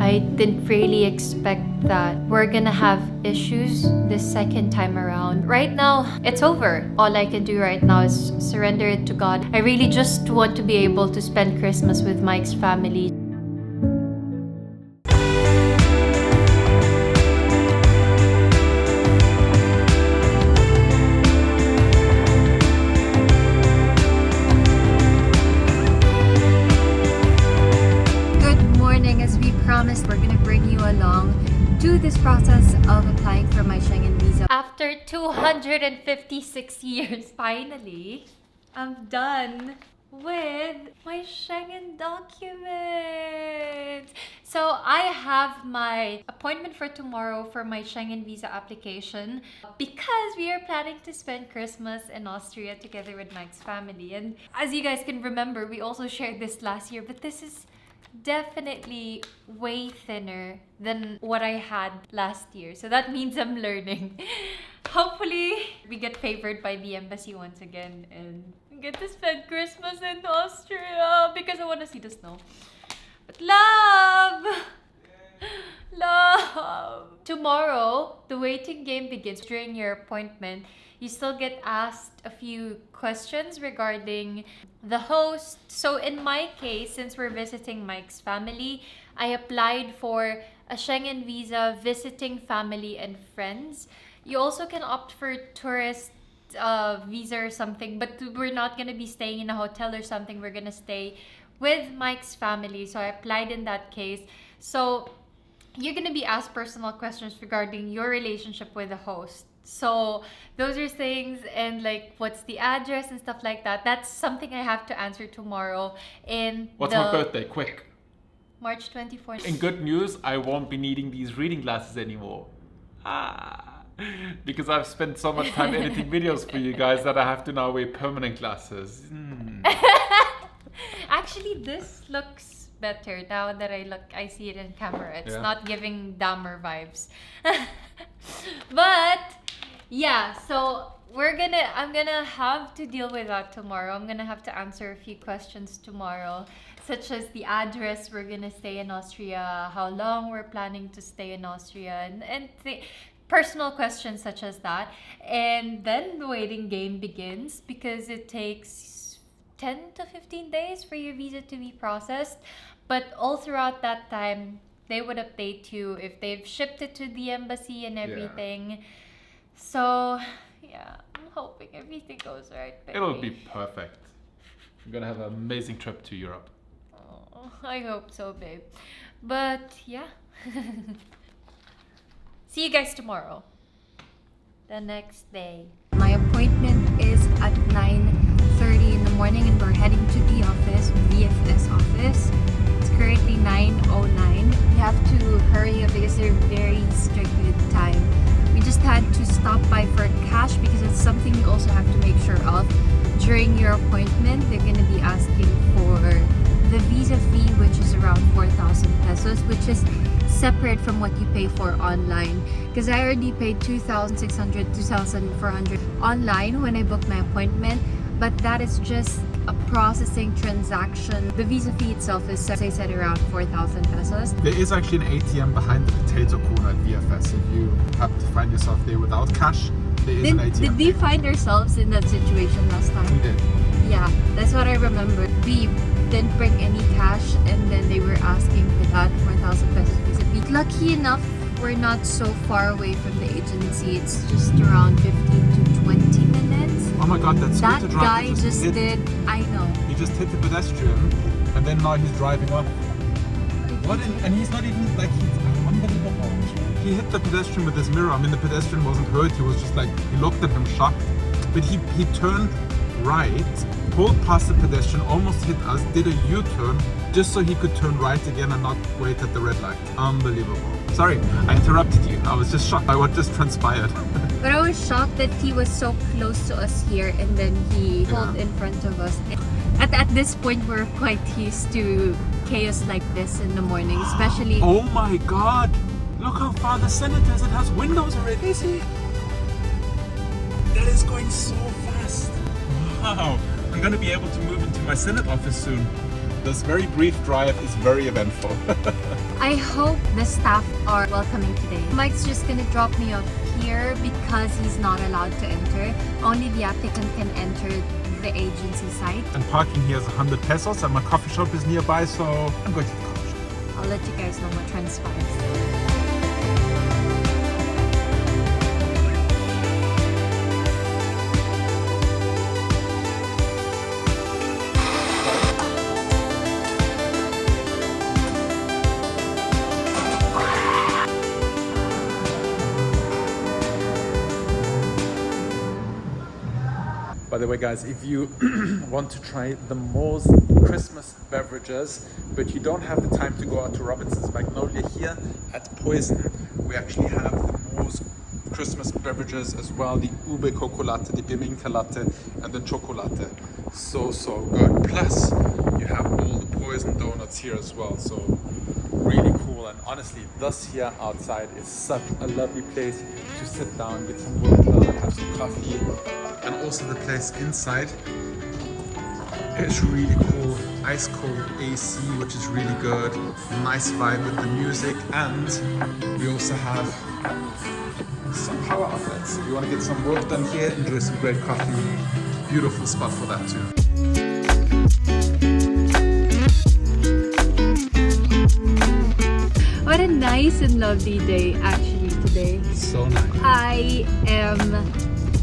I didn't really expect that we're gonna have issues this second time around. Right now, it's over. All I can do right now is surrender it to God. I really just want to be able to spend Christmas with Mike's family. Promised we're gonna bring you along to this process of applying for my Schengen visa. After 256 years, finally, I'm done with my Schengen documents. So I have my appointment for tomorrow for my Schengen visa application because we are planning to spend Christmas in Austria together with Mike's family. And as you guys can remember, we also shared this last year, but this is definitely way thinner than what I had last year. So that means I'm learning. Hopefully, we get favored by the embassy once again and get to spend Christmas in Austria because I want to see the snow. But love! Love! Tomorrow, the waiting game begins. During your appointment, you still get asked a few questions regarding the host. So in my case, since we're visiting Mike's family, I applied for a Schengen visa visiting family and friends. You also can opt for tourist visa or something, but we're not going to be staying in a hotel or something. We're going to stay with Mike's family. So I applied in that case. So you're going to be asked personal questions regarding your relationship with the host. So those are things, and like what's the address and stuff like that. That's something I have to answer tomorrow in What's my birthday? Quick. March 24th. In good news, I won't be needing these reading glasses anymore. Because I've spent so much time editing videos for you guys that I have to now wear permanent glasses. Actually, this looks better now that I see it in camera. It's not giving Dahmer vibes. But yeah, so I'm gonna have to deal with that tomorrow. I'm gonna have to answer a few questions tomorrow, such as the address we're gonna stay in Austria, how long we're planning to stay in Austria, and personal questions such as that. And then the waiting game begins because it takes 10 to 15 days for your visa to be processed. But all throughout that time, they would update you if they've shipped it to the embassy and everything. Yeah. So, yeah, I'm hoping everything goes right, baby. It'll be perfect. I'm gonna have an amazing trip to Europe. Oh, I hope so, babe. But, yeah. See you guys tomorrow. The next day. My appointment is at 9:30 in the morning and we're heading to the office, VFS office. It's currently 9:09. We have to hurry up because they're very strict with time. We just had to stop by for cash because it's something you also have to make sure of. During your appointment, they're going to be asking for the visa fee, which is around 4,000 pesos, which is separate from what you pay for online. Because I already paid 2,600, 2,400 online when I booked my appointment, but that is just a processing transaction. The visa fee itself is, as I said, around 4,000 pesos. There is actually an ATM behind the potato corner at VFS. If you happen to find yourself there without cash, there is an ATM. Did we find ourselves in that situation last time? We did. Yeah, that's what I remember. We didn't bring any cash and then they were asking for that 4,000 pesos visa fee. Lucky enough, we're not so far away from the agency. It's just around 15 to 20 minutes. Oh my god, that scooter That driver guy just did, I know. He just hit the pedestrian and then now he's driving off. What? And he's not even like, he's unbelievable. He hit the pedestrian with his mirror. I mean, the pedestrian wasn't hurt. He was just like, he looked at him shocked. But he turned right, pulled past the pedestrian, almost hit us, did a U-turn just so he could turn right again and not wait at the red light. Unbelievable. Sorry, I interrupted you. I was just shocked by what just transpired. But I was shocked that he was so close to us here and then he pulled in front of us. At this point, we're quite used to chaos like this in the morning, especially... Oh my god! Look how far the Senate is. It has windows already. See? That is going so fast. Wow. I'm going to be able to move into my Senate office soon. this very brief drive is very eventful. I hope the staff are welcoming today. Mike's just gonna drop me off here because he's not allowed to enter. Only the applicant can enter the agency site. And parking here is 100 pesos and my coffee shop is nearby, so I'm going to the coffee shop. I'll let you guys know what transpires. By the way, guys, if you want to try the most Christmas beverages, but you don't have the time to go out to Robinson's Magnolia, here at Poison, we actually have the most Christmas beverages as well. The Ube Coco Latte, the Pimenta Latte, and the Chocolate. So good. Plus, you have all the Poison donuts here as well. So really cool. And honestly, this here outside is such a lovely place to sit down, get some work done, have some coffee. And also the place inside is really cool. Ice cold AC, which is really good. Nice vibe with the music, and we also have some power outlets. If you want to get some work done here, enjoy some great coffee. Beautiful spot for that too. What a nice and lovely day actually today. So nice. I am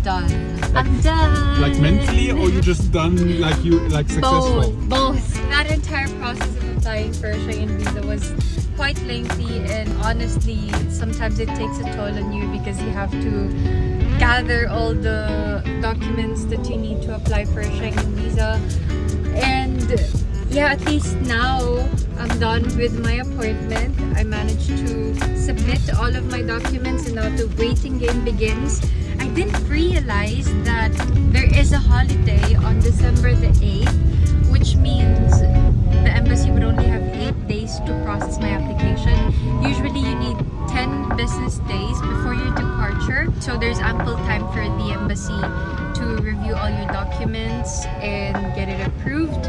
done. I'm done. Like mentally, or you just done like successful? Both. That entire process of applying for a Schengen visa was quite lengthy, and honestly, sometimes it takes a toll on you because you have to gather all the documents that you need to apply for a Schengen visa. And yeah, at least now I'm done with my appointment. I managed to submit all of my documents, and now the waiting game begins. I didn't realize that there is a holiday on December the 8th, which means the embassy would only have 8 days to process my application. Usually you need 10 business days before your departure, so there's ample time for the embassy to review all your documents and get it approved.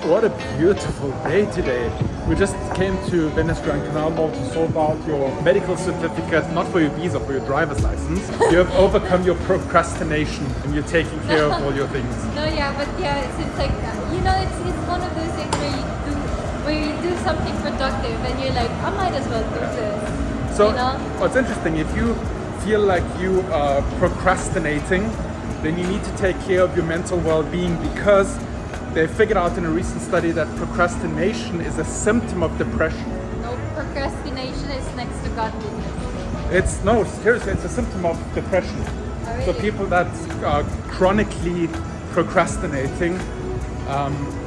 What a beautiful day today. We just came to Venice Grand Canal Mall to sort out your medical certificate, not for your visa, for your driver's license. You have overcome your procrastination and you're taking care of all your things. No, yeah, but yeah, it's like, you know, it's one of those things where you do something productive and you're like, I might as well do this. So you know? what's interesting, if you feel like you are procrastinating, then you need to take care of your mental well-being, because they figured out in a recent study that procrastination is a symptom of depression. No, procrastination is next to godliness. It's seriously, it's a symptom of depression. Oh, really? So people that are chronically procrastinating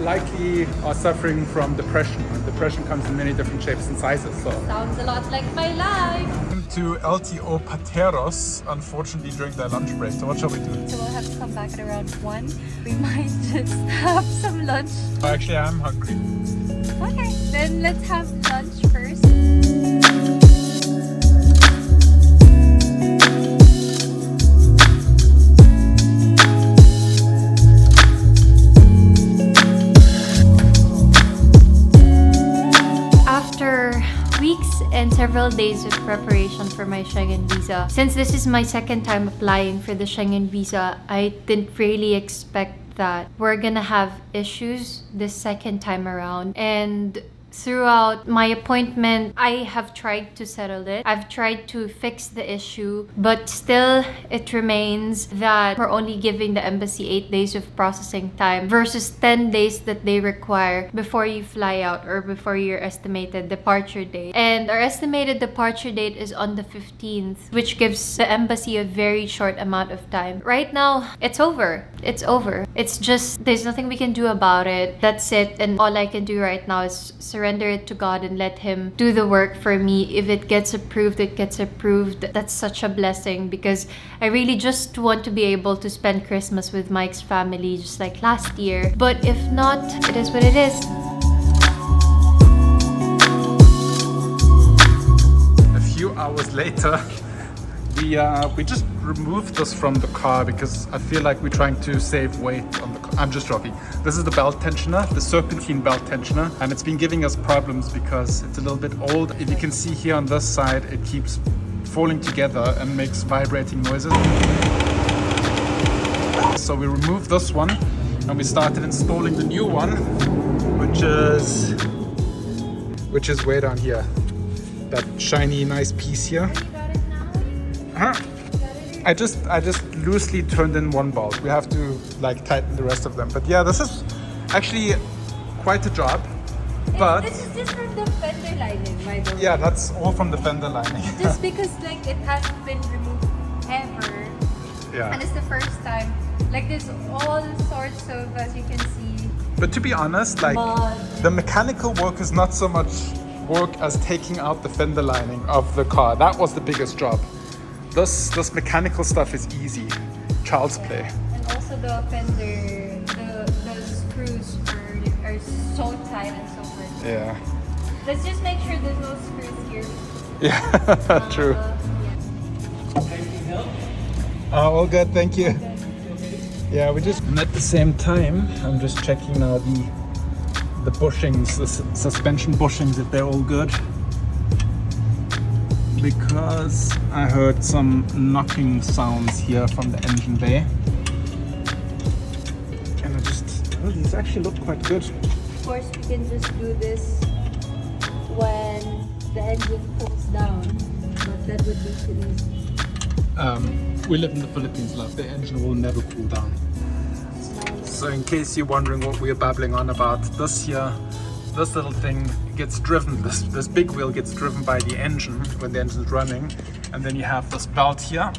likely are suffering from depression. And depression comes in many different shapes and sizes. So Sounds a lot like my life. To LTO Pateros, unfortunately during their lunch break. So what shall we do? So we'll have to come back at around 1. We might just have some lunch. Actually, I'm hungry. Okay, then let's have lunch first. And several days of preparation for my Schengen visa. Since this is my second time applying for the Schengen visa, I didn't really expect that we're gonna have issues this second time around. And throughout my appointment, I have tried to settle it. I've tried to fix the issue, but still it remains that we're only giving the embassy 8 days of processing time versus 10 days that they require before you fly out or before your estimated departure date. And our estimated departure date is on the 15th, which gives the embassy a very short amount of time. Right now, it's over. It's over. It's just, there's nothing we can do about it. That's it. And all I can do right now is surrender it to God and let Him do the work for me. If it gets approved, it gets approved. That's such a blessing, because I really just want to be able to spend Christmas with Mike's family just like last year. But if not, it is what it is. a few hours later, We just removed this from the car because I feel like we're trying to save weight on the car. I'm just joking. This is the belt tensioner, the serpentine belt tensioner, and it's been giving us problems because it's a little bit old. If you can see here on this side, it keeps falling together and makes vibrating noises. So we removed this one and we started installing the new one, which is way down here. That shiny, nice piece here. I just loosely turned in one bolt. We have to like tighten the rest of them. But yeah, this is actually quite a job. But this is just from the fender lining, by the way. yeah, that's all from the fender lining. Just because like it hasn't been removed ever. Yeah. And it's the first time. Like there's all sorts of, as you can see. But to be honest, like Mud. the mechanical work is not so much work as taking out the fender lining of the car. That was the biggest job. This mechanical stuff is easy. Child's play. And also the fender, the screws are so tight and so hard. Yeah. Let's just make sure there's no screws here. Yeah, true. All good, thank you. Yeah, we just... And at the same time, I'm just checking now the bushings, the suspension bushings, if they're all good. Because I heard some knocking sounds here from the engine bay. And oh, these actually look quite good. Of course, we can just do this when the engine cools down, but that would be too easy. We live in the Philippines, love. The engine will never cool down. So in case you're wondering what we're babbling on about, this little thing gets driven, this big wheel gets driven by the engine when the engine's running, and then you have this belt here.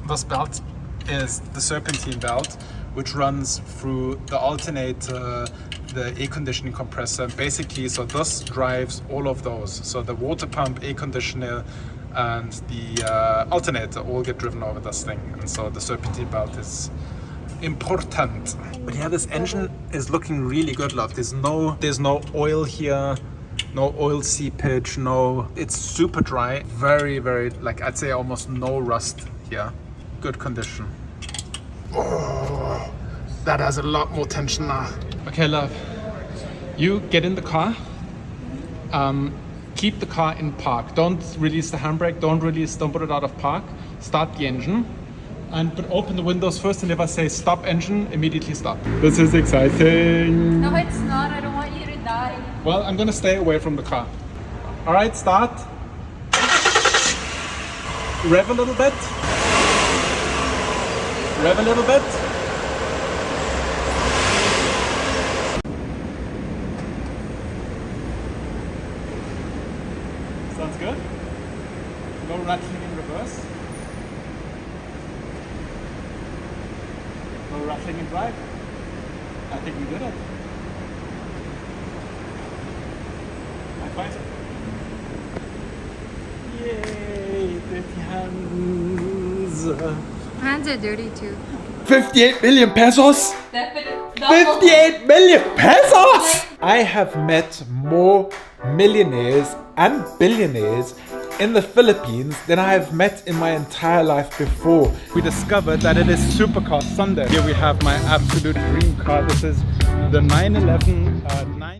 This belt is the serpentine belt, which runs through the alternator, the air conditioning compressor, basically. So this drives all of those. So the water pump, air conditioner, and the alternator all get driven over this thing, and so the serpentine belt is important. But yeah, this engine is looking really good, love. There's no oil here, no oil seepage, it's super dry, very, very, like I'd say almost no rust here. Good condition. Oh, that has a lot more tension now. Okay, love, you get in the car. Keep the car in park. Don't release the handbrake. Don't put it out of park. Start the engine. But open the windows first, and if I say stop engine, immediately stop. This is exciting. No, it's not. I don't want you to die. Well, I'm gonna stay away from the car. All right, start. Rev a little bit. Rev a little bit. Sounds good. No rattling in reverse. No rattling in drive. I think we did it. High five. Yay, dirty hands. Hands are dirty too. 58 million pesos? Definitely. 58 million pesos! I have met more millionaires and billionaires in the Philippines than I have met in my entire life before. We discovered that it is Supercar Sunday. Here we have my absolute dream car. This is the 911 9